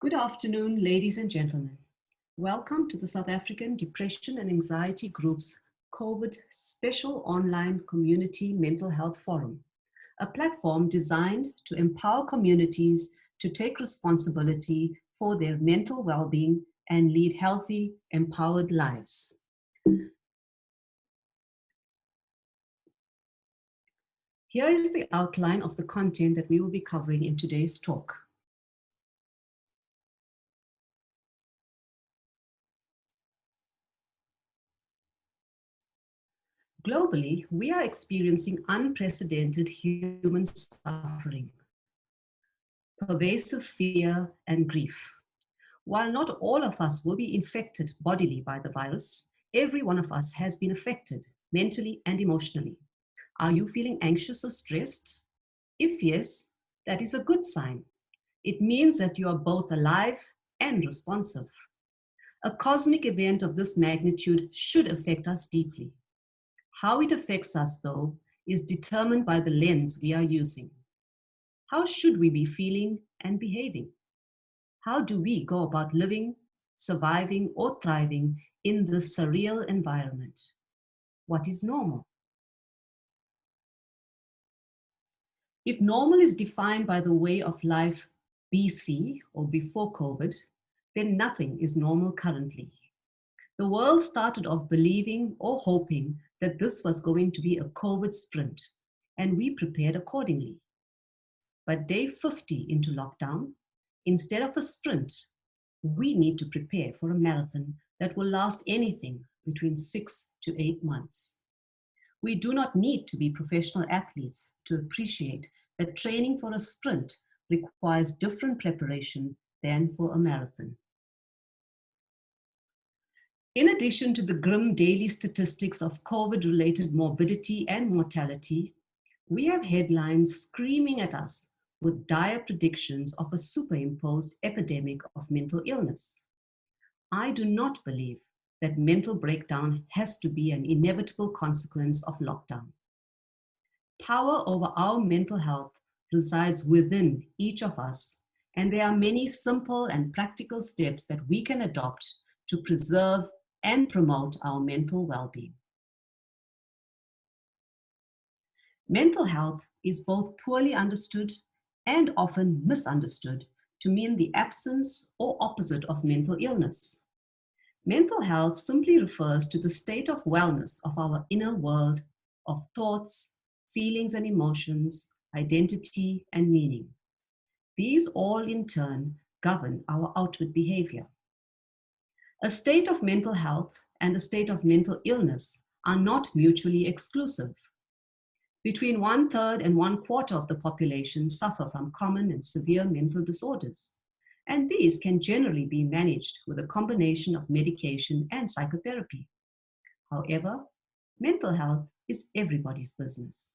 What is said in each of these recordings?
Good afternoon, ladies and gentlemen. Welcome to the South African Depression and Anxiety Group's COVID Special Online Community Mental Health Forum, a platform designed to empower communities to take responsibility for their mental well-being and lead healthy, empowered lives. Here is the outline of the content that we will be covering in today's talk. Globally, we are experiencing unprecedented human suffering, pervasive fear, and grief. While not all of us will be infected bodily by the virus, every one of us has been affected mentally and emotionally. Are you feeling anxious or stressed? If yes, that is a good sign. It means that you are both alive and responsive. A cosmic event of this magnitude should affect us deeply. How it affects us, though, is determined by the lens we are using. How should we be feeling and behaving? How do we go about living, surviving, or thriving in this surreal environment? What is normal? If normal is defined by the way of life BC or before COVID, then nothing is normal currently. The world started off believing or hoping that this was going to be a COVID sprint, and we prepared accordingly. But day 50 into lockdown, instead of a sprint, we need to prepare for a marathon that will last anything between 6 to 8 months. We do not need to be professional athletes to appreciate that training for a sprint requires different preparation than for a marathon. In addition to the grim daily statistics of COVID-related morbidity and mortality, we have headlines screaming at us with dire predictions of a superimposed epidemic of mental illness. I do not believe that mental breakdown has to be an inevitable consequence of lockdown. Power over our mental health resides within each of us, and there are many simple and practical steps that we can adopt to preserve and promote our mental well-being. Mental health is both poorly understood and often misunderstood to mean the absence or opposite of mental illness. Mental health simply refers to the state of wellness of our inner world of thoughts, feelings and emotions, identity and meaning. These all in turn govern our outward behavior. A state of mental health and a state of mental illness are not mutually exclusive. Between 1/3 and 1/4 of the population suffer from common and severe mental disorders, and these can generally be managed with a combination of medication and psychotherapy. However, mental health is everybody's business.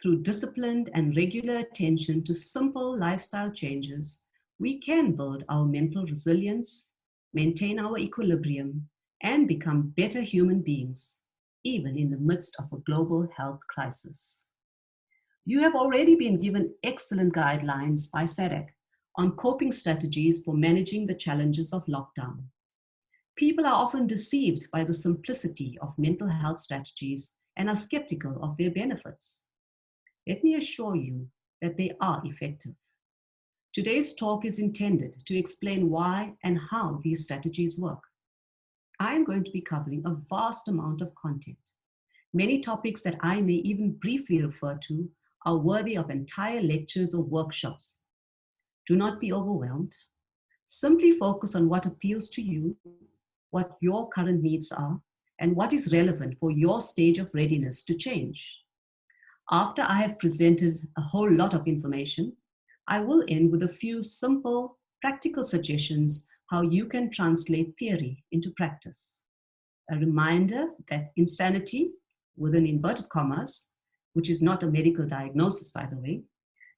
Through disciplined and regular attention to simple lifestyle changes, we can build our mental resilience, maintain our equilibrium, and become better human beings, even in the midst of a global health crisis. You have already been given excellent guidelines by SADC on coping strategies for managing the challenges of lockdown. People are often deceived by the simplicity of mental health strategies and are skeptical of their benefits. Let me assure you that they are effective. Today's talk is intended to explain why and how these strategies work. I am going to be covering a vast amount of content. Many topics that I may even briefly refer to are worthy of entire lectures or workshops. Do not be overwhelmed. Simply focus on what appeals to you, what your current needs are, and what is relevant for your stage of readiness to change. After I have presented a whole lot of information, I will end with a few simple, practical suggestions how you can translate theory into practice. A reminder that insanity, within inverted commas, which is not a medical diagnosis, by the way,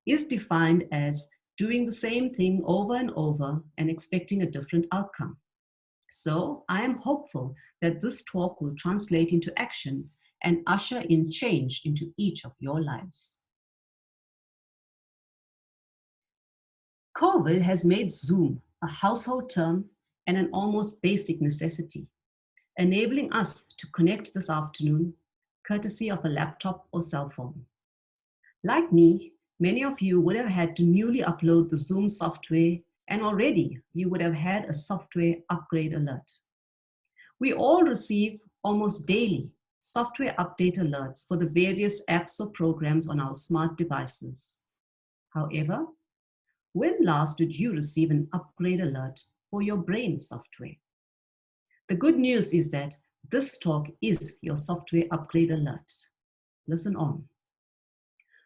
is defined as doing the same thing over and over and expecting a different outcome. So I am hopeful that this talk will translate into action and usher in change into each of your lives. COVID has made Zoom a household term, and an almost basic necessity, enabling us to connect this afternoon, courtesy of a laptop or cell phone. Like me, many of you would have had to newly upload the Zoom software, and already you would have had a software upgrade alert. We all receive almost daily software update alerts for the various apps or programs on our smart devices. However, when last did you receive an upgrade alert for your brain software? The good news is that this talk is your software upgrade alert. Listen on.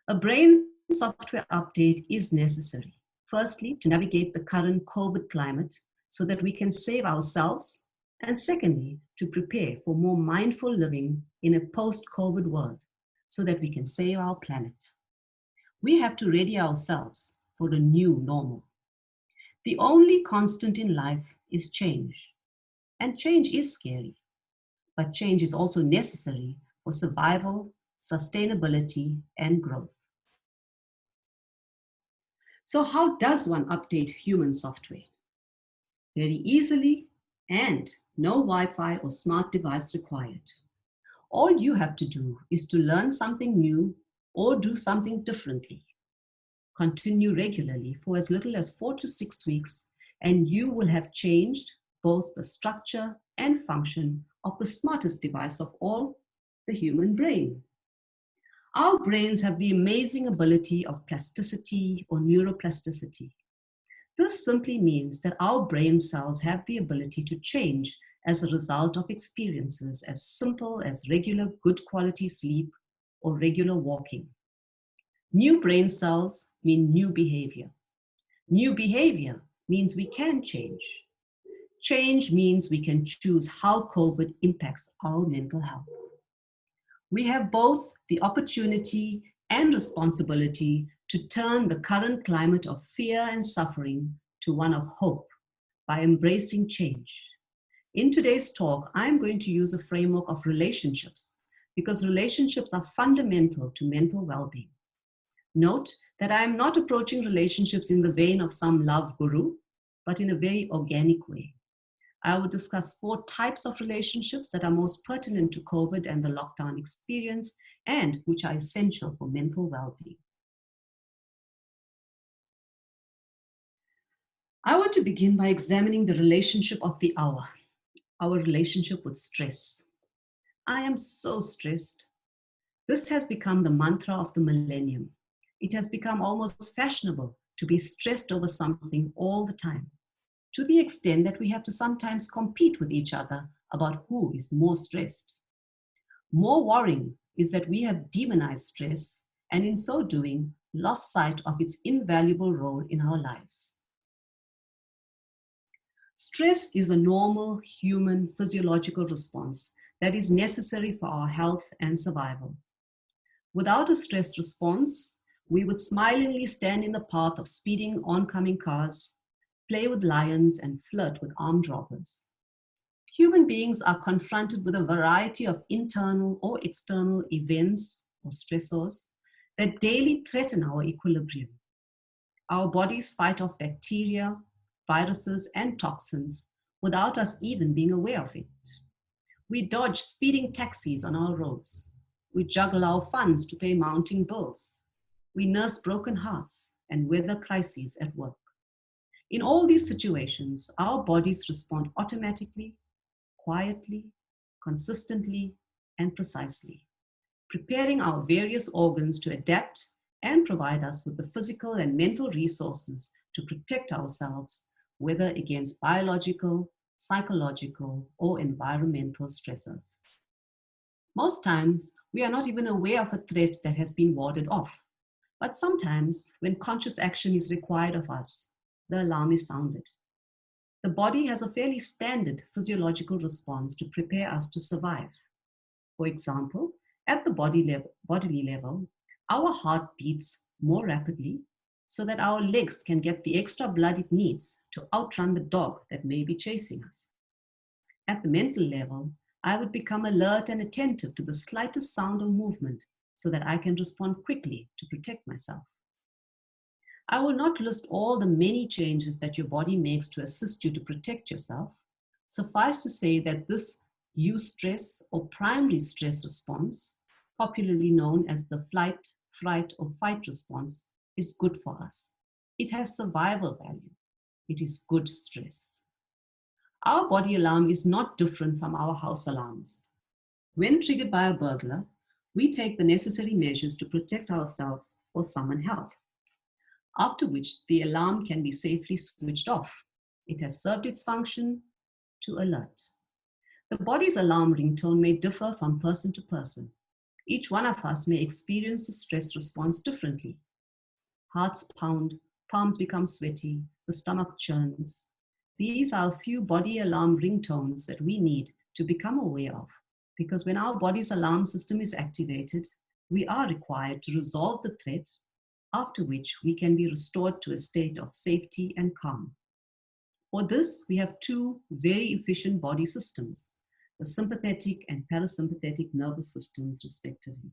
A brain software update is necessary. Firstly, to navigate the current COVID climate so that we can save ourselves, and secondly, to prepare for more mindful living in a post-COVID world so that we can save our planet. We have to ready ourselves for the new normal. The only constant in life is change, and change is scary, but change is also necessary for survival, sustainability, and growth. So how does one update human software? Very easily, and no Wi-Fi or smart device required. All you have to do is to learn something new or do something differently. Continue regularly for as little as 4 to 6 weeks, and you will have changed both the structure and function of the smartest device of all, the human brain. Our brains have the amazing ability of plasticity or neuroplasticity. This simply means that our brain cells have the ability to change as a result of experiences as simple as regular good quality sleep or regular walking. New brain cells mean new behavior. New behavior means we can change. Change means we can choose how COVID impacts our mental health. We have both the opportunity and responsibility to turn the current climate of fear and suffering to one of hope by embracing change. In today's talk, I'm going to use a framework of relationships because relationships are fundamental to mental well-being. Note that I am not approaching relationships in the vein of some love guru, but in a very organic way. I will discuss 4 types of relationships that are most pertinent to COVID and the lockdown experience and which are essential for mental well-being. I want to begin by examining the relationship of the hour, our relationship with stress. I am so stressed. This has become the mantra of the millennium. It has become almost fashionable to be stressed over something all the time, to the extent that we have to sometimes compete with each other about who is more stressed. More worrying is that we have demonized stress and in so doing, lost sight of its invaluable role in our lives. Stress is a normal human physiological response that is necessary for our health and survival. Without a stress response, we would smilingly stand in the path of speeding oncoming cars, play with lions, and flirt with armed robbers. Human beings are confronted with a variety of internal or external events or stressors that daily threaten our equilibrium. Our bodies fight off bacteria, viruses, and toxins without us even being aware of it. We dodge speeding taxis on our roads. We juggle our funds to pay mounting bills. We nurse broken hearts and weather crises at work. In all these situations, our bodies respond automatically, quietly, consistently, and precisely, preparing our various organs to adapt and provide us with the physical and mental resources to protect ourselves, whether against biological, psychological, or environmental stressors. Most times, we are not even aware of a threat that has been warded off. But sometimes, when conscious action is required of us, the alarm is sounded. The body has a fairly standard physiological response to prepare us to survive. For example, at the bodily level, our heart beats more rapidly so that our legs can get the extra blood it needs to outrun the dog that may be chasing us. At the mental level, I would become alert and attentive to the slightest sound or movement so that I can respond quickly to protect myself. I will not list all the many changes that your body makes to assist you to protect yourself. Suffice to say that this eustress or primary stress response, popularly known as the flight, fright, or fight response, is good for us. It has survival value. It is good stress. Our body alarm is not different from our house alarms. When triggered by a burglar, we take the necessary measures to protect ourselves or summon help, after which the alarm can be safely switched off. It has served its function to alert. The body's alarm ringtone may differ from person to person. Each one of us may experience the stress response differently. Hearts pound, palms become sweaty, the stomach churns. These are a few body alarm ringtones that we need to become aware of, because when our body's alarm system is activated, we are required to resolve the threat, after which we can be restored to a state of safety and calm. For this, we have two very efficient body systems, the sympathetic and parasympathetic nervous systems, respectively.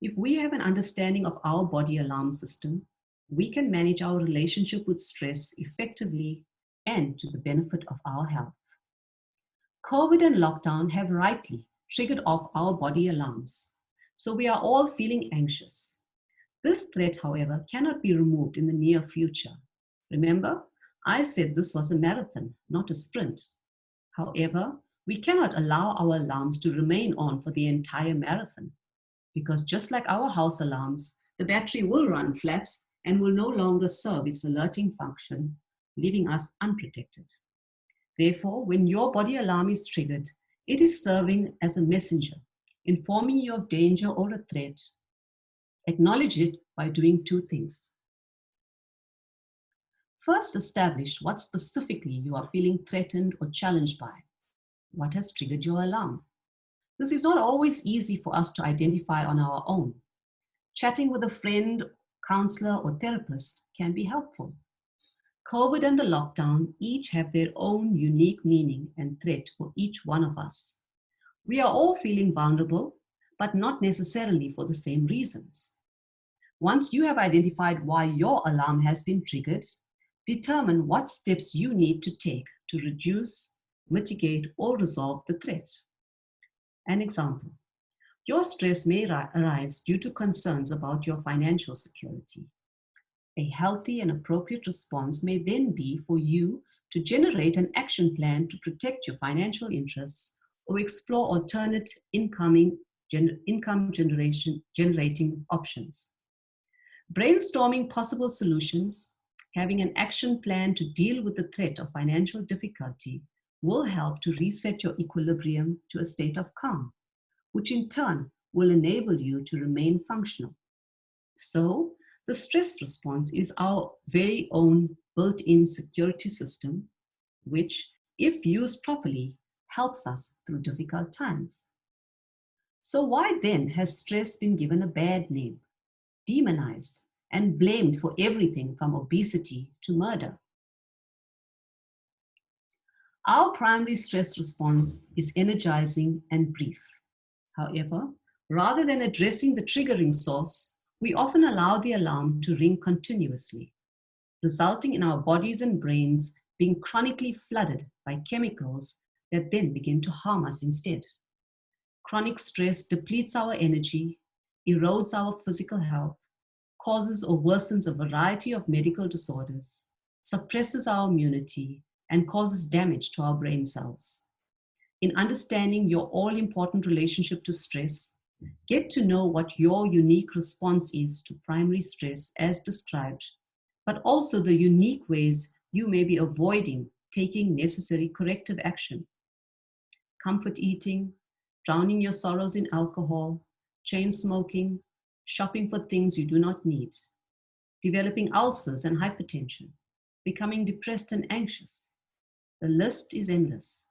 If we have an understanding of our body alarm system, we can manage our relationship with stress effectively and to the benefit of our health. COVID and lockdown have rightly triggered off our body alarms, so we are all feeling anxious. This threat, however, cannot be removed in the near future. Remember, I said this was a marathon, not a sprint. However, we cannot allow our alarms to remain on for the entire marathon, because just like our house alarms, the battery will run flat and will no longer serve its alerting function, leaving us unprotected. Therefore, when your body alarm is triggered, it is serving as a messenger, informing you of danger or a threat. Acknowledge it by doing two things. First, establish what specifically you are feeling threatened or challenged by. What has triggered your alarm? This is not always easy for us to identify on our own. Chatting with a friend, counselor, or therapist can be helpful. COVID and the lockdown each have their own unique meaning and threat for each one of us. We are all feeling vulnerable, but not necessarily for the same reasons. Once you have identified why your alarm has been triggered, determine what steps you need to take to reduce, mitigate, or resolve the threat. An example: your stress may arise due to concerns about your financial security. A healthy and appropriate response may then be for you to generate an action plan to protect your financial interests or explore alternate income generating options. Brainstorming possible solutions, having an action plan to deal with the threat of financial difficulty will help to reset your equilibrium to a state of calm, which in turn will enable you to remain functional. So, the stress response is our very own built-in security system, which, if used properly, helps us through difficult times. So why then has stress been given a bad name, demonized, and blamed for everything from obesity to murder? Our primary stress response is energizing and brief. However, rather than addressing the triggering source, we often allow the alarm to ring continuously, resulting in our bodies and brains being chronically flooded by chemicals that then begin to harm us instead. Chronic stress depletes our energy, erodes our physical health, causes or worsens a variety of medical disorders, suppresses our immunity, and causes damage to our brain cells. In understanding your all-important relationship to stress, get to know what your unique response is to primary stress as described, but also the unique ways you may be avoiding taking necessary corrective action. Comfort eating, drowning your sorrows in alcohol, chain smoking, shopping for things you do not need, developing ulcers and hypertension, becoming depressed and anxious. The list is endless,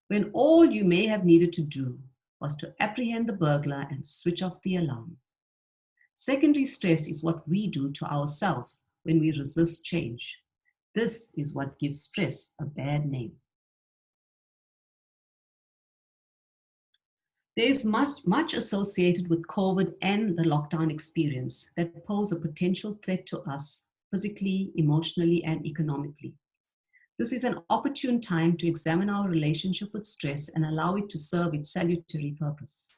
when all you may have needed to do was to apprehend the burglar and switch off the alarm. Secondary stress is what we do to ourselves when we resist change. This is what gives stress a bad name. There is much associated with COVID and the lockdown experience that pose a potential threat to us physically, emotionally, and economically. This is an opportune time to examine our relationship with stress and allow it to serve its salutary purpose.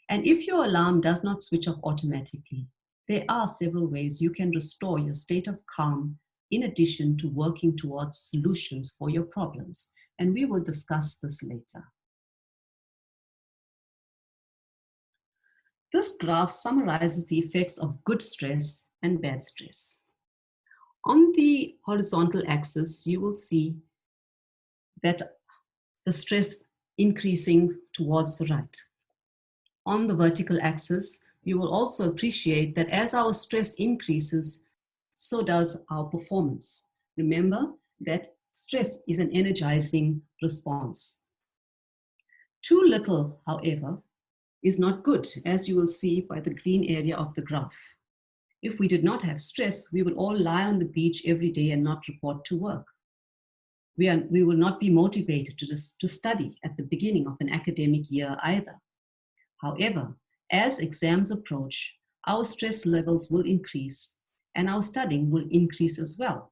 And if your alarm does not switch off automatically, there are several ways you can restore your state of calm in addition to working towards solutions for your problems. And we will discuss this later. This graph summarizes the effects of good stress and bad stress. On the horizontal axis, you will see that the stress increasing towards the right. On the vertical axis, you will also appreciate that as our stress increases, so does our performance. Remember that stress is an energizing response. Too little, however, is not good, as you will see by the green area of the graph. If we did not have stress, we would all lie on the beach every day and not report to work. We will not be motivated to study at the beginning of an academic year either. However, as exams approach, our stress levels will increase and our studying will increase as well.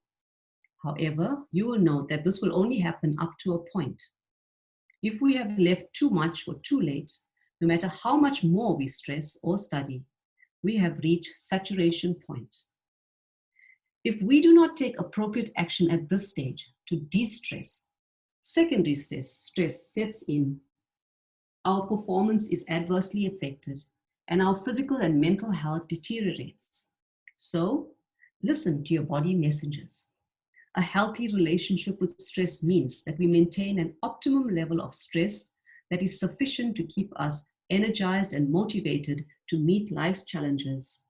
However, you will note that this will only happen up to a point. If we have left too much or too late, no matter how much more we stress or study, we have reached saturation point. If we do not take appropriate action at this stage to de-stress, secondary stress sets in, our performance is adversely affected, and our physical and mental health deteriorates. So, listen to your body messages. A healthy relationship with stress means that we maintain an optimum level of stress that is sufficient to keep us energized and motivated to meet life's challenges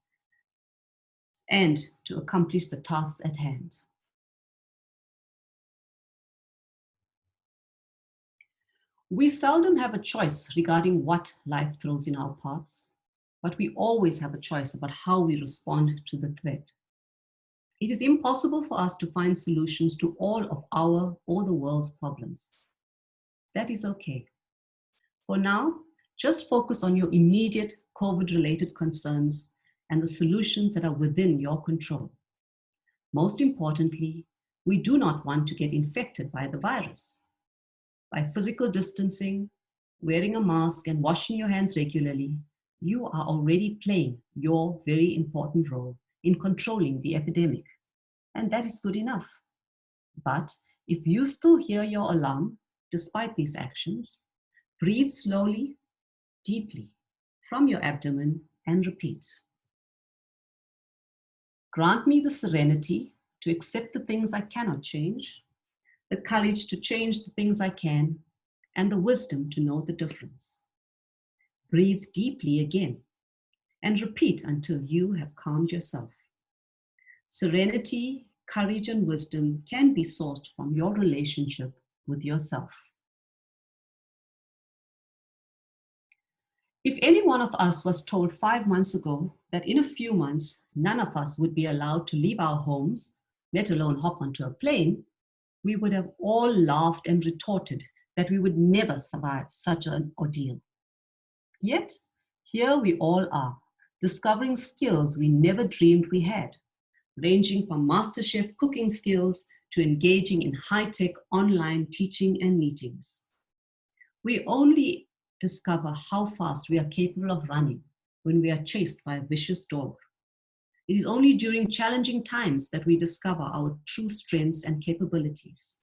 and to accomplish the tasks at hand. We seldom have a choice regarding what life throws in our paths, but we always have a choice about how we respond to the threat. It is impossible for us to find solutions to all of our or the world's problems. That is okay. For now, just focus on your immediate COVID-related concerns and the solutions that are within your control. Most importantly, we do not want to get infected by the virus. By physical distancing, wearing a mask, and washing your hands regularly, you are already playing your very important role in controlling the epidemic. And that is good enough. But if you still hear your alarm, despite these actions, breathe slowly, deeply from your abdomen and repeat. Grant me the serenity to accept the things I cannot change, the courage to change the things I can, and the wisdom to know the difference. Breathe deeply again and repeat until you have calmed yourself. Serenity, courage, and wisdom can be sourced from your relationship with yourself. If any one of us was told 5 months ago that in a few months, none of us would be allowed to leave our homes, let alone hop onto a plane, we would have all laughed and retorted that we would never survive such an ordeal. Yet, here we all are, discovering skills we never dreamed we had, ranging from MasterChef cooking skills to engaging in high-tech online teaching and meetings. We only discover how fast we are capable of running when we are chased by a vicious dog. It is only during challenging times that we discover our true strengths and capabilities.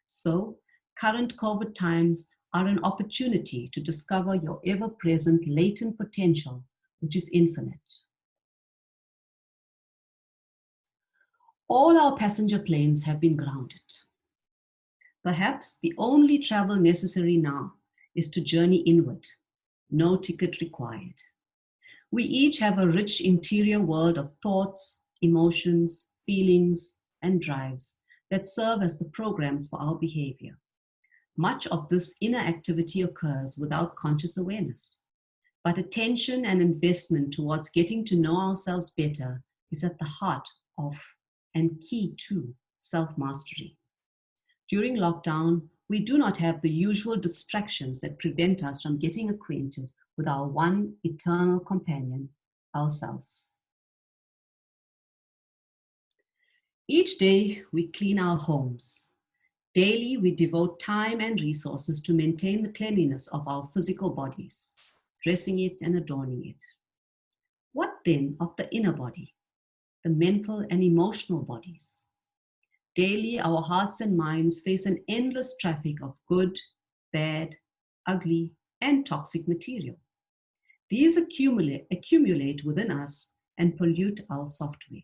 So, current COVID times are an opportunity to discover your ever-present latent potential, which is infinite. All our passenger planes have been grounded. Perhaps the only travel necessary now is to journey inward, no ticket required. We each have a rich interior world of thoughts, emotions, feelings, and drives that serve as the programs for our behavior. Much of this inner activity occurs without conscious awareness, but attention and investment towards getting to know ourselves better is at the heart of and key to self-mastery. During lockdown, we do not have the usual distractions that prevent us from getting acquainted with our one eternal companion, ourselves. Each day, we clean our homes. Daily, we devote time and resources to maintain the cleanliness of our physical bodies, dressing it and adorning it. What then of the inner body, the mental and emotional bodies? Daily, our hearts and minds face an endless traffic of good, bad, ugly, and toxic material. These accumulate within us and pollute our software.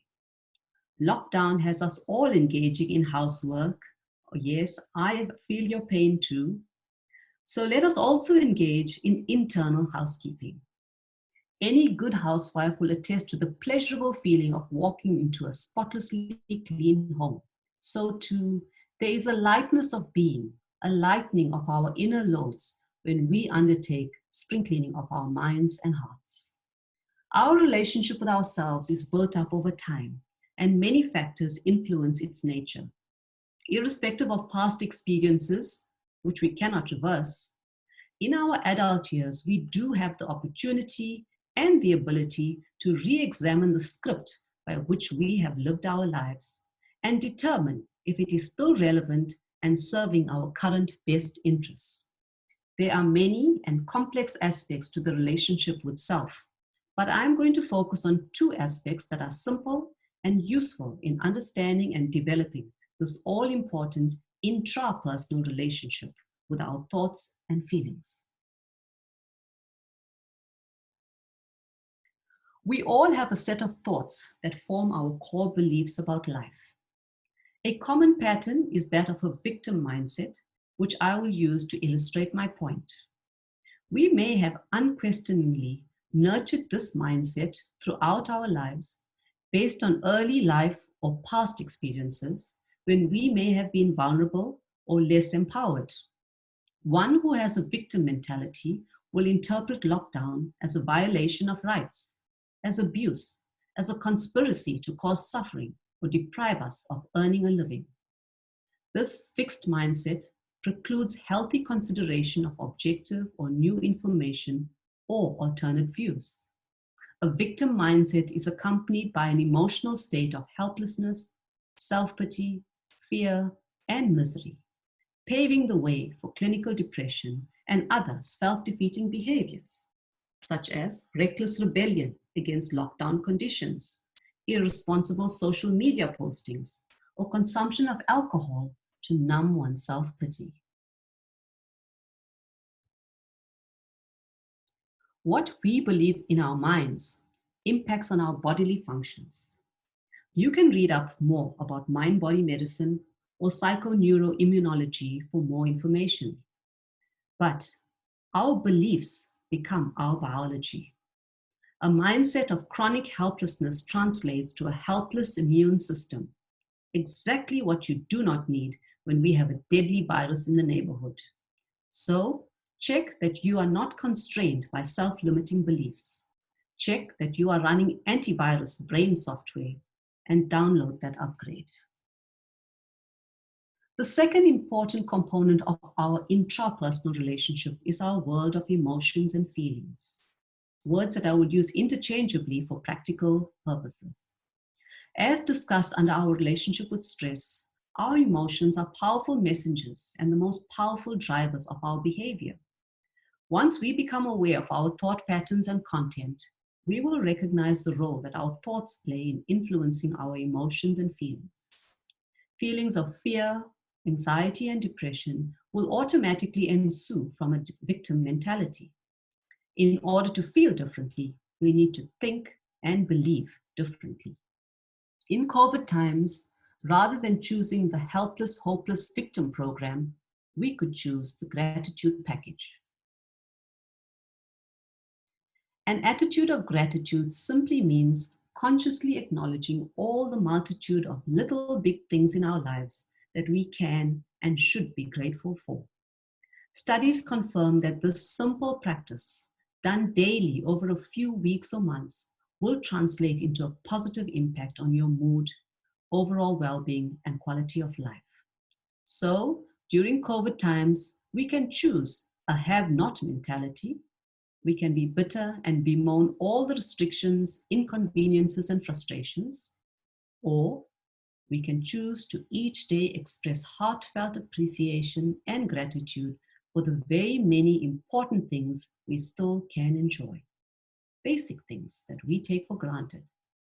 Lockdown has us all engaging in housework. Oh, yes, I feel your pain too. So let us also engage in internal housekeeping. Any good housewife will attest to the pleasurable feeling of walking into a spotlessly clean home. So too, there is a lightness of being, a lightening of our inner loads when we undertake spring cleaning of our minds and hearts. Our relationship with ourselves is built up over time, and many factors influence its nature. Irrespective of past experiences, which we cannot reverse, in our adult years, we do have the opportunity and the ability to re examine the script by which we have lived our lives and determine if it is still relevant and serving our current best interests. There are many and complex aspects to the relationship with self, but I'm going to focus on two aspects that are simple and useful in understanding and developing this all important intrapersonal relationship with our thoughts and feelings. We all have a set of thoughts that form our core beliefs about life. A common pattern is that of a victim mindset, which I will use to illustrate my point. We may have unquestioningly nurtured this mindset throughout our lives based on early life or past experiences when we may have been vulnerable or less empowered. One who has a victim mentality will interpret lockdown as a violation of rights, as abuse, as a conspiracy to cause suffering or deprive us of earning a living. This fixed mindset precludes healthy consideration of objective or new information or alternate views. A victim mindset is accompanied by an emotional state of helplessness, self-pity, fear, and misery, paving the way for clinical depression and other self-defeating behaviors, such as reckless rebellion against lockdown conditions, irresponsible social media postings, or consumption of alcohol to numb one's self-pity. What we believe in our minds impacts on our bodily functions. You can read up more about mind-body medicine or psychoneuroimmunology for more information. But our beliefs become our biology. A mindset of chronic helplessness translates to a helpless immune system, exactly what you do not need when we have a deadly virus in the neighborhood. So, check that you are not constrained by self-limiting beliefs. Check that you are running antivirus brain software and download that upgrade. The second important component of our intrapersonal relationship is our world of emotions and feelings, words that I will use interchangeably for practical purposes. As discussed under our relationship with stress, our emotions are powerful messengers and the most powerful drivers of our behavior. Once we become aware of our thought patterns and content, we will recognize the role that our thoughts play in influencing our emotions and feelings. Feelings of fear, anxiety, and depression will automatically ensue from a victim mentality. In order to feel differently, we need to think and believe differently. In COVID times, rather than choosing the helpless, hopeless victim program, we could choose the gratitude package. An attitude of gratitude simply means consciously acknowledging all the multitude of little big things in our lives that we can and should be grateful for. Studies confirm that this simple practice, done daily over a few weeks or months, will translate into a positive impact on your mood, overall well-being, and quality of life. So, during COVID times, we can choose a have-not mentality. We can be bitter and bemoan all the restrictions, inconveniences, and frustrations. Or We can choose to each day express heartfelt appreciation and gratitude for the very many important things we still can enjoy. Basic things that we take for granted,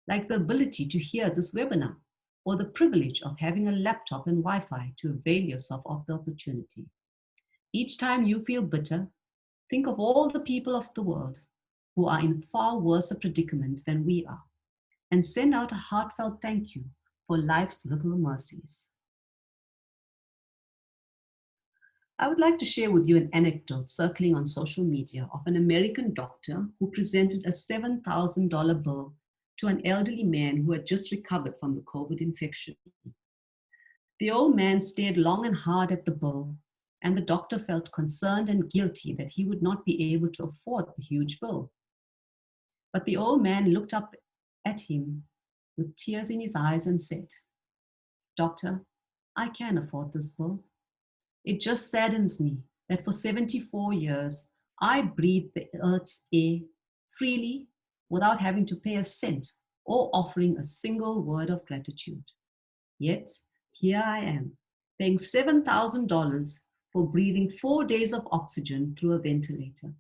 like the ability to hear this webinar or the privilege of having a laptop and Wi-Fi to avail yourself of the opportunity. Each time you feel bitter, think of all the people of the world who are in far worse a predicament than we are, and send out a heartfelt thank you for life's little mercies. I would like to share with you an anecdote circling on social media of an American doctor who presented a $7,000 bill to an elderly man who had just recovered from the COVID infection. The old man stared long and hard at the bill, and the doctor felt concerned and guilty that he would not be able to afford the huge bill. But the old man looked up at him with tears in his eyes and said, "Doctor, I can afford this bill. It just saddens me that for 74 years, I breathed the earth's air freely without having to pay a cent or offering a single word of gratitude. Yet, here I am, paying $7,000 for breathing 4 days of oxygen through a ventilator."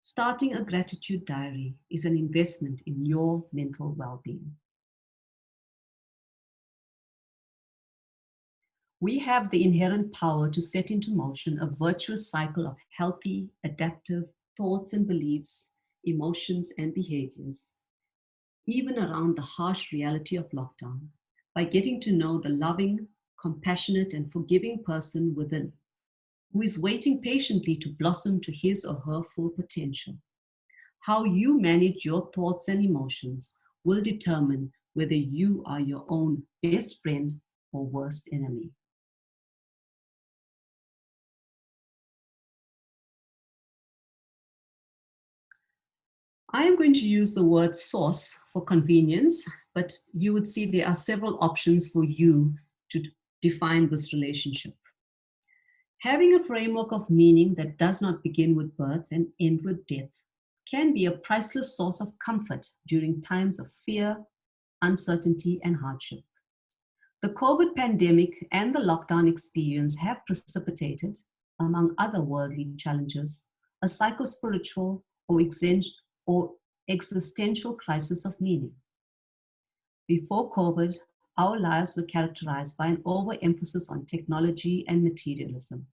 Starting a gratitude diary is an investment in your mental well-being. We have the inherent power to set into motion a virtuous cycle of healthy, adaptive thoughts and beliefs, emotions and behaviors, even around the harsh reality of lockdown, by getting to know the loving, compassionate, and forgiving person within, who is waiting patiently to blossom to his or her full potential. How you manage your thoughts and emotions will determine whether you are your own best friend or worst enemy. I am going to use the word source for convenience, but you would see there are several options for you to define this relationship. Having a framework of meaning that does not begin with birth and end with death can be a priceless source of comfort during times of fear, uncertainty, and hardship. The COVID pandemic and the lockdown experience have precipitated, among other worldly challenges, a psychospiritual or existential crisis of meaning. Before COVID, our lives were characterized by an overemphasis on technology and materialism,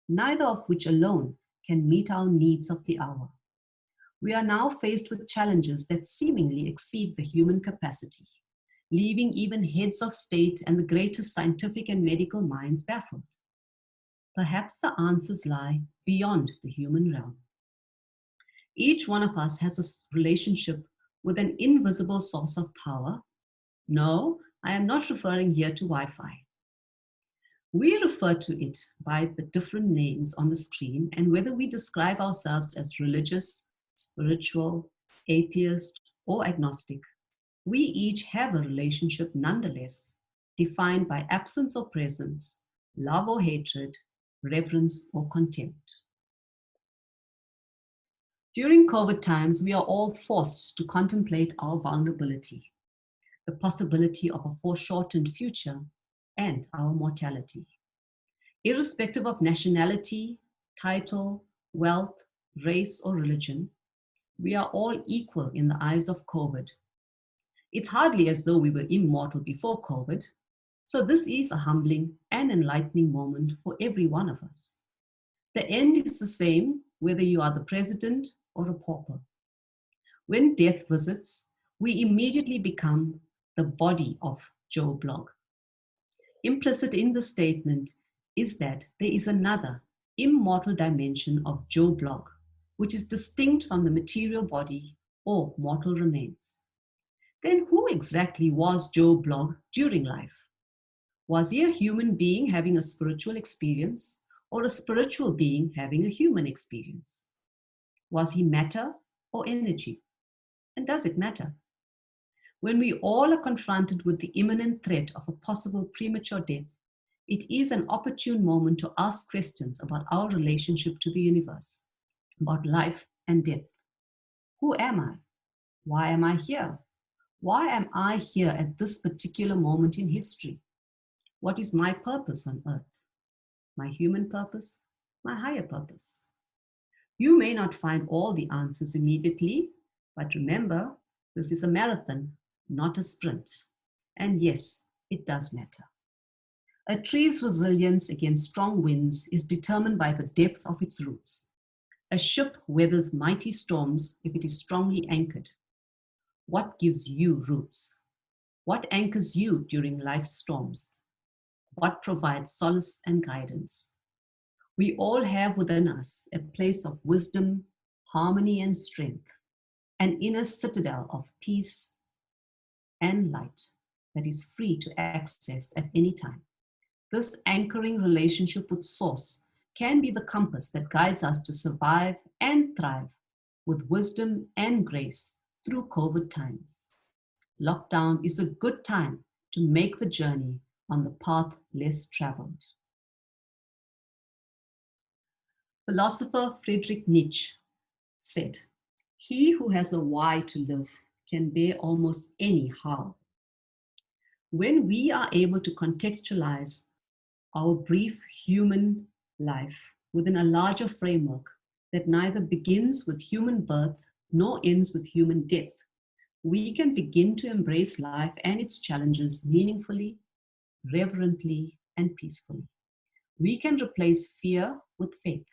neither of which alone can meet our needs of the hour. We are now faced with challenges that seemingly exceed the human capacity, leaving even heads of state and the greatest scientific and medical minds baffled. Perhaps the answers lie beyond the human realm. Each one of us has a relationship with an invisible source of power. No, I am not referring here to Wi-Fi. We refer to it by the different names on the screen, and whether we describe ourselves as religious, spiritual, atheist, or agnostic, we each have a relationship nonetheless, defined by absence or presence, love or hatred, reverence or contempt. During COVID times, we are all forced to contemplate our vulnerability, the possibility of a foreshortened future, and our mortality. Irrespective of nationality, title, wealth, race, or religion, we are all equal in the eyes of COVID. It's hardly as though we were immortal before COVID, so this is a humbling and enlightening moment for every one of us. The end is the same whether you are the president or a pauper. When death visits, we immediately become the body of Joe Blogg. Implicit in the statement is that there is another immortal dimension of Joe Blogg, which is distinct from the material body or mortal remains. Then who exactly was Joe Blogg during life? Was he a human being having a spiritual experience, or a spiritual being having a human experience? Was he matter or energy? And does it matter? When we all are confronted with the imminent threat of a possible premature death, it is an opportune moment to ask questions about our relationship to the universe, about life and death. Who am I? Why am I here? Why am I here at this particular moment in history? What is my purpose on earth? My human purpose? My higher purpose? You may not find all the answers immediately, but remember, this is a marathon, not a sprint. And yes, it does matter. A tree's resilience against strong winds is determined by the depth of its roots. A ship weathers mighty storms if it is strongly anchored. What gives you roots? What anchors you during life's storms? What provides solace and guidance? We all have within us a place of wisdom, harmony, and strength, an inner citadel of peace and light that is free to access at any time. This anchoring relationship with Source can be the compass that guides us to survive and thrive with wisdom and grace through COVID times. Lockdown is a good time to make the journey on the path less traveled. Philosopher Friedrich Nietzsche said, "He who has a why to live can bear almost any how." When we are able to contextualize our brief human life within a larger framework that neither begins with human birth nor ends with human death, we can begin to embrace life and its challenges meaningfully, reverently, and peacefully. We can replace fear with faith.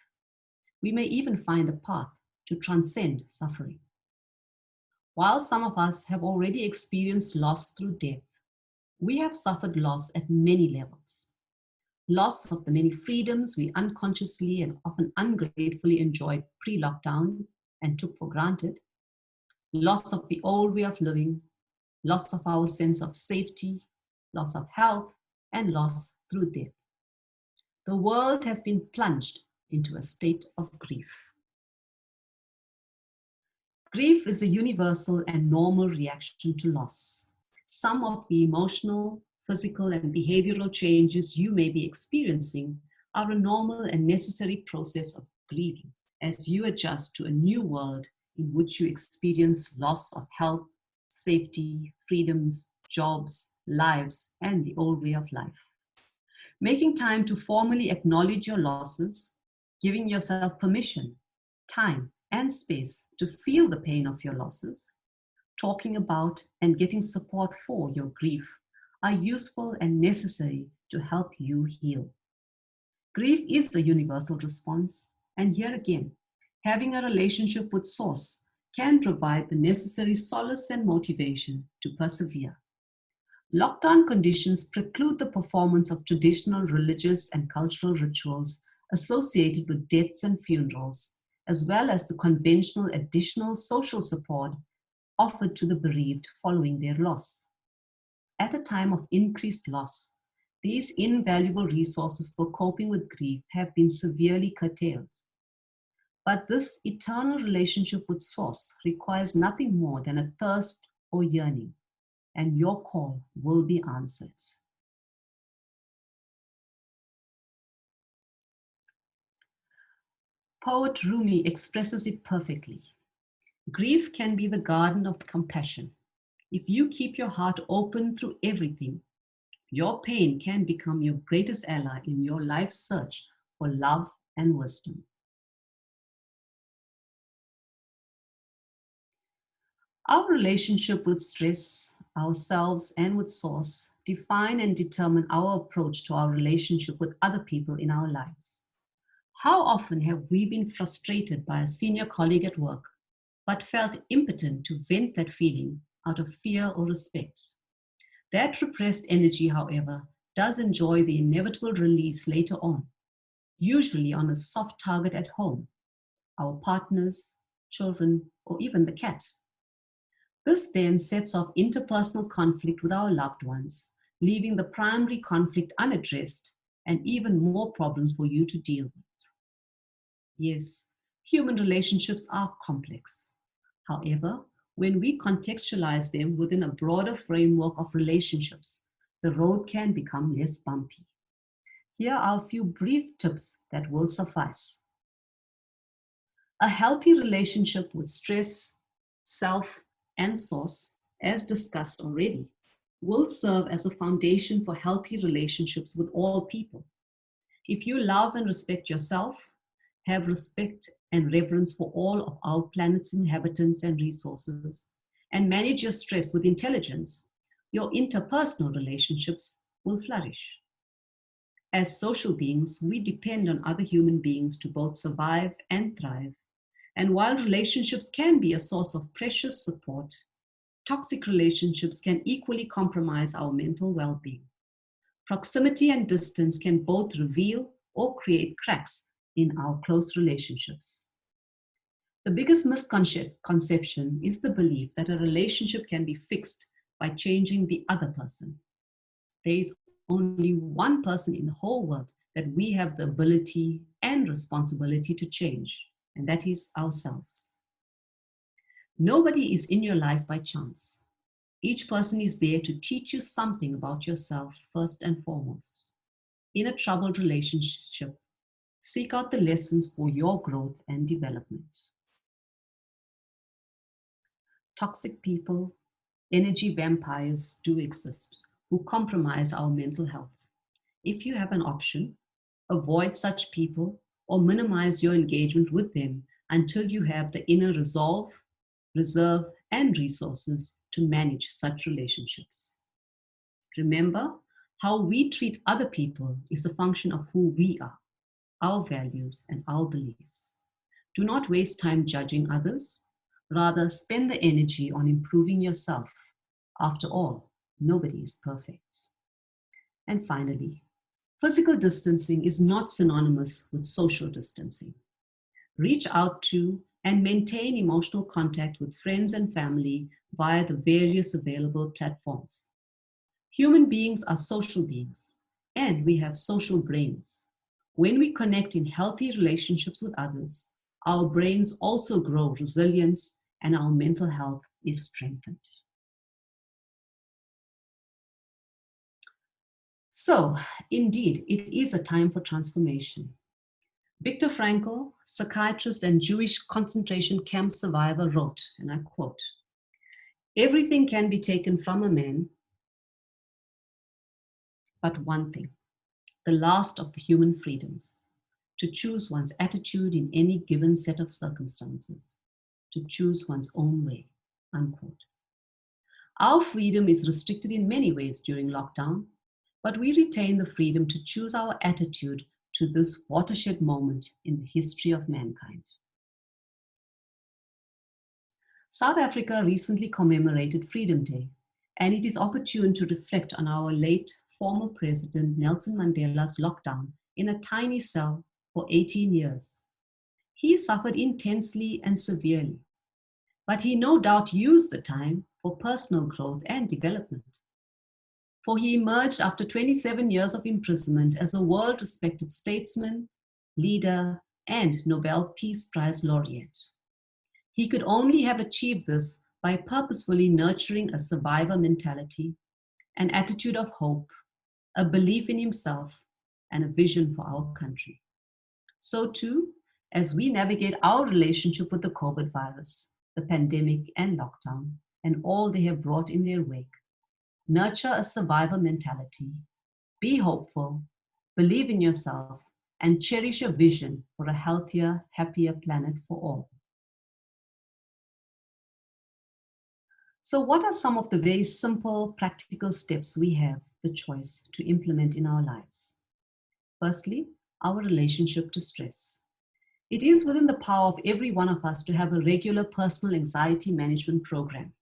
We may even find a path to transcend suffering. While some of us have already experienced loss through death, we have suffered loss at many levels. Loss of the many freedoms we unconsciously and often ungratefully enjoyed pre-lockdown and took for granted. Loss of the old way of living, loss of our sense of safety, loss of health, and loss through death. The world has been plunged into a state of grief. Grief is a universal and normal reaction to loss. Some of the emotional, physical, and behavioral changes you may be experiencing are a normal and necessary process of grieving as you adjust to a new world in which you experience loss of health, safety, freedoms, jobs, lives, and the old way of life. Making time to formally acknowledge your losses, giving yourself permission, time, and space to feel the pain of your losses, talking about and getting support for your grief are useful and necessary to help you heal. Grief is a universal response, and here again, having a relationship with Source can provide the necessary solace and motivation to persevere. Lockdown conditions preclude the performance of traditional religious and cultural rituals associated with deaths and funerals, as well as the conventional additional social support offered to the bereaved following their loss. At a time of increased loss, these invaluable resources for coping with grief have been severely curtailed. But this eternal relationship with Source requires nothing more than a thirst or yearning, and your call will be answered. Poet Rumi expresses it perfectly. Grief can be the garden of compassion. If you keep your heart open through everything, your pain can become your greatest ally in your life's search for love and wisdom. Our relationship with stress, ourselves, and with Source define and determine our approach to our relationship with other people in our lives. How often have we been frustrated by a senior colleague at work, but felt impotent to vent that feeling out of fear or respect? That repressed energy, however, does enjoy the inevitable release later on, usually on a soft target at home, our partners, children, or even the cat. This then sets off interpersonal conflict with our loved ones, leaving the primary conflict unaddressed and even more problems for you to deal with. Yes, human relationships are complex. However, when we contextualize them within a broader framework of relationships, the road can become less bumpy. Here are a few brief tips that will suffice. A healthy relationship with stress, self, and Source, as discussed already, will serve as a foundation for healthy relationships with all people. If you love and respect yourself, have respect and reverence for all of our planet's inhabitants and resources, and manage your stress with intelligence, your interpersonal relationships will flourish. As social beings, we depend on other human beings to both survive and thrive. And while relationships can be a source of precious support, toxic relationships can equally compromise our mental well being. Proximity and distance can both reveal or create cracks in our close relationships. The biggest misconception is the belief that a relationship can be fixed by changing the other person. There is only one person in the whole world that we have the ability and responsibility to change, and that is ourselves. Nobody is in your life by chance. Each person is there to teach you something about yourself first and foremost. In a troubled relationship, seek out the lessons for your growth and development. Toxic people, energy vampires do exist who compromise our mental health. If you have an option, avoid such people or minimize your engagement with them until you have the inner resolve, reserve, and resources to manage such relationships. Remember, how we treat other people is a function of who we are, our values, and our beliefs. Do not waste time judging others. Rather, spend the energy on improving yourself. After all, nobody is perfect. And finally, physical distancing is not synonymous with social distancing. Reach out to and maintain emotional contact with friends and family via the various available platforms. Human beings are social beings, and we have social brains. When we connect in healthy relationships with others, our brains also grow resilience and our mental health is strengthened. So, indeed, it is a time for transformation. Viktor Frankl, psychiatrist and Jewish concentration camp survivor, wrote, and I quote, "Everything can be taken from a man, but one thing, the last of the human freedoms, to choose one's attitude in any given set of circumstances, to choose one's own way," unquote. Our freedom is restricted in many ways during lockdown, but we retain the freedom to choose our attitude to this watershed moment in the history of mankind. South Africa recently commemorated Freedom Day, and it is opportune to reflect on our late former President Nelson Mandela's lockdown in a tiny cell for 18 years. He suffered intensely and severely, but he no doubt used the time for personal growth and development. For he emerged after 27 years of imprisonment as a world-respected statesman, leader, and Nobel Peace Prize laureate. He could only have achieved this by purposefully nurturing a survivor mentality, an attitude of hope, a belief in himself, and a vision for our country. So too, as we navigate our relationship with the COVID virus, the pandemic and lockdown, and all they have brought in their wake, nurture a survivor mentality, be hopeful, believe in yourself, and cherish a vision for a healthier, happier planet for all. So what are some of the very simple, practical steps we have the choice to implement in our lives? Firstly, our relationship to stress. It is within the power of every one of us to have a regular personal anxiety management program.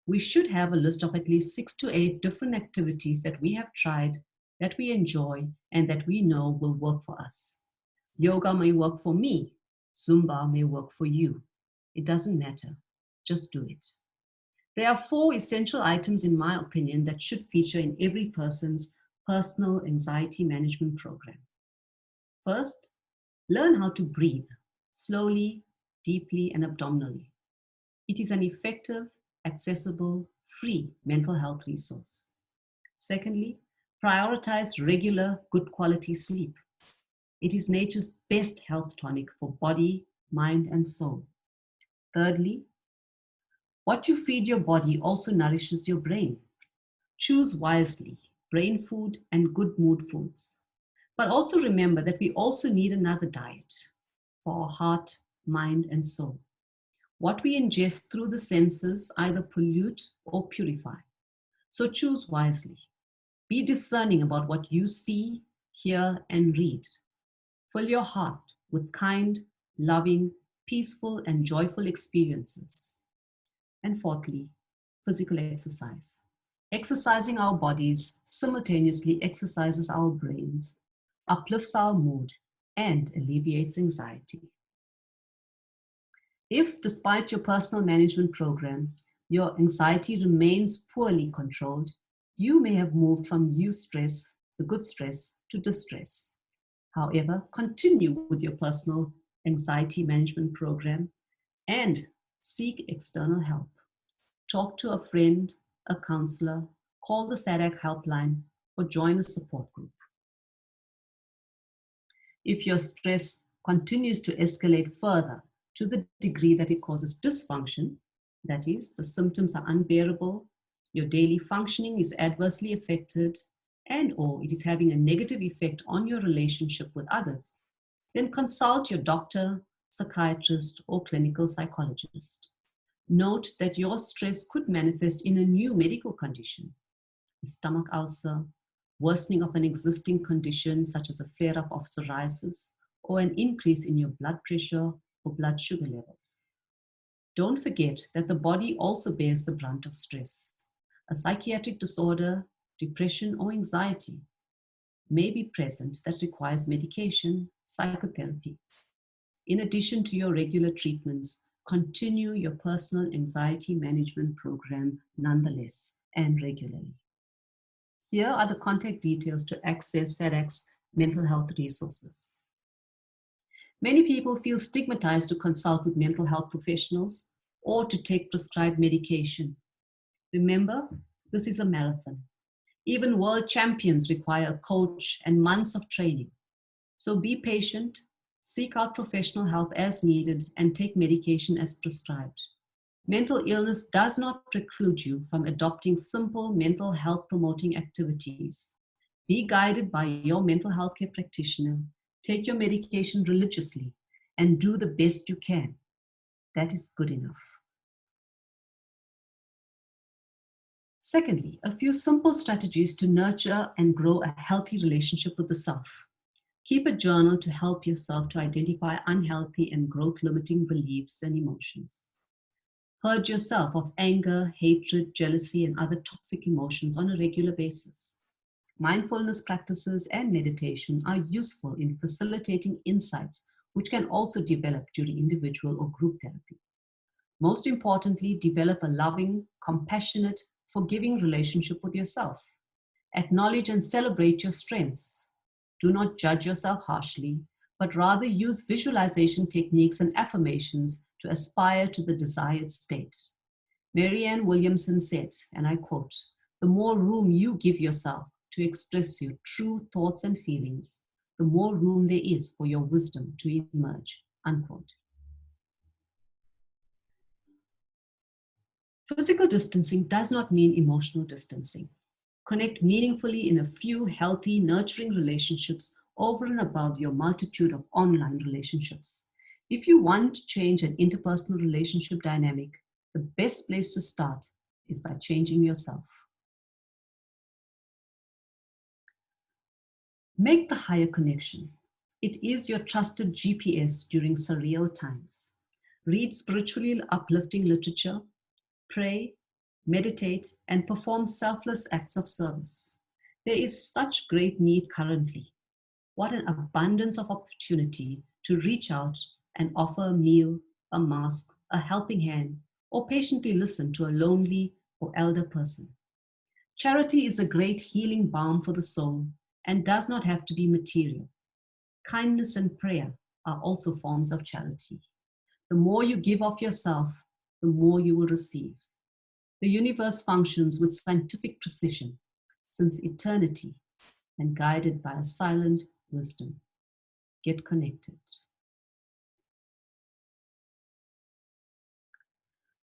We should have a list of at least 6 to 8 different activities that we have tried, that we enjoy, and that we know will work for us. Yoga may work for me. Zumba may work for you. It doesn't matter. Just do it. There are 4 essential items, in my opinion, that should feature in every person's personal anxiety management program. First, learn how to breathe slowly, deeply, and abdominally. It is an effective, accessible, free mental health resource. Secondly, prioritize regular, good quality sleep. It is nature's best health tonic for body, mind, and soul. Thirdly, What you feed your body also nourishes your brain. Choose wisely, brain food and good mood foods. But also remember that we also need another diet for our heart, mind, and soul. What we ingest through the senses either pollute or purify. So choose wisely. Be discerning about what you see, hear, and read. Fill your heart with kind, loving, peaceful, and joyful experiences. And fourthly, physical exercise. Exercising our bodies simultaneously exercises our brains, uplifts our mood, and alleviates anxiety. If, despite your personal management program, your anxiety remains poorly controlled, you may have moved from eustress, the good stress, to distress. However, continue with your personal anxiety management program and seek external help. Talk to a friend, a counselor, call the SADAC helpline, or join a support group. If your stress continues to escalate further to the degree that it causes dysfunction, that is, the symptoms are unbearable, your daily functioning is adversely affected, and or it is having a negative effect on your relationship with others, then consult your doctor, psychiatrist, or clinical psychologist. Note that your stress could manifest in a new medical condition, a stomach ulcer, worsening of an existing condition such as a flare-up of psoriasis, or an increase in your blood pressure or blood sugar levels. Don't forget that the body also bears the brunt of stress. A psychiatric disorder, depression, or anxiety may be present that requires medication, psychotherapy. In addition to your regular treatments, continue your personal anxiety management program nonetheless and regularly. Here are the contact details to access SADAC's mental health resources. Many people feel stigmatized to consult with mental health professionals or to take prescribed medication. Remember, this is a marathon. Even world champions require a coach and months of training. So be patient, seek out professional help as needed, and take medication as prescribed. Mental illness does not preclude you from adopting simple mental health promoting activities. Be guided by your mental health care practitioner, take your medication religiously, and do the best you can. That is good enough. Secondly, a few simple strategies to nurture and grow a healthy relationship with the self. Keep a journal to help yourself to identify unhealthy and growth-limiting beliefs and emotions. Purge yourself of anger, hatred, jealousy, and other toxic emotions on a regular basis. Mindfulness practices and meditation are useful in facilitating insights which can also develop during individual or group therapy. Most importantly, develop a loving, compassionate, forgiving relationship with yourself. Acknowledge and celebrate your strengths. Do not judge yourself harshly, but rather use visualization techniques and affirmations to aspire to the desired state. Marianne Williamson said, and I quote, "The more room you give yourself to express your true thoughts and feelings, the more room there is for your wisdom to emerge," unquote. Physical distancing does not mean emotional distancing. Connect meaningfully in a few healthy, nurturing relationships over and above your multitude of online relationships. If you want to change an interpersonal relationship dynamic, the best place to start is by changing yourself. Make the higher connection. It is your trusted GPS during surreal times. Read spiritually uplifting literature, pray, meditate, and perform selfless acts of service. There is such great need currently. What an abundance of opportunity to reach out and offer a meal, a mask, a helping hand, or patiently listen to a lonely or elder person. Charity is a great healing balm for the soul and does not have to be material. Kindness and prayer are also forms of charity. The more you give of yourself, the more you will receive. The universe functions with scientific precision since eternity and guided by a silent wisdom. Get connected.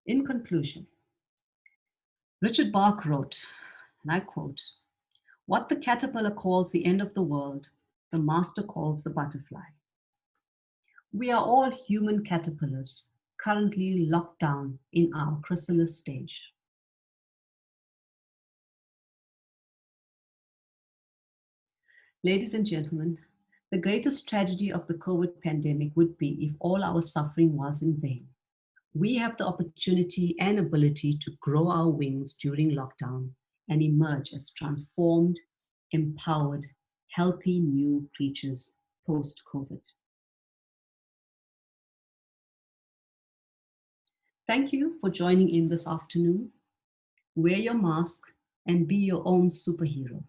In conclusion, Richard Bach wrote, and I quote, "What the caterpillar calls the end of the world, the master calls the butterfly." We are all human caterpillars, currently locked down in our chrysalis stage. Ladies and gentlemen, the greatest tragedy of the COVID pandemic would be if all our suffering was in vain. We have the opportunity and ability to grow our wings during lockdown and emerge as transformed, empowered, healthy new creatures post-COVID. Thank you for joining in this afternoon. Wear your mask and be your own superhero.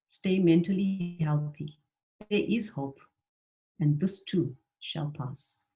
Stay mentally healthy. There is hope, and this too shall pass.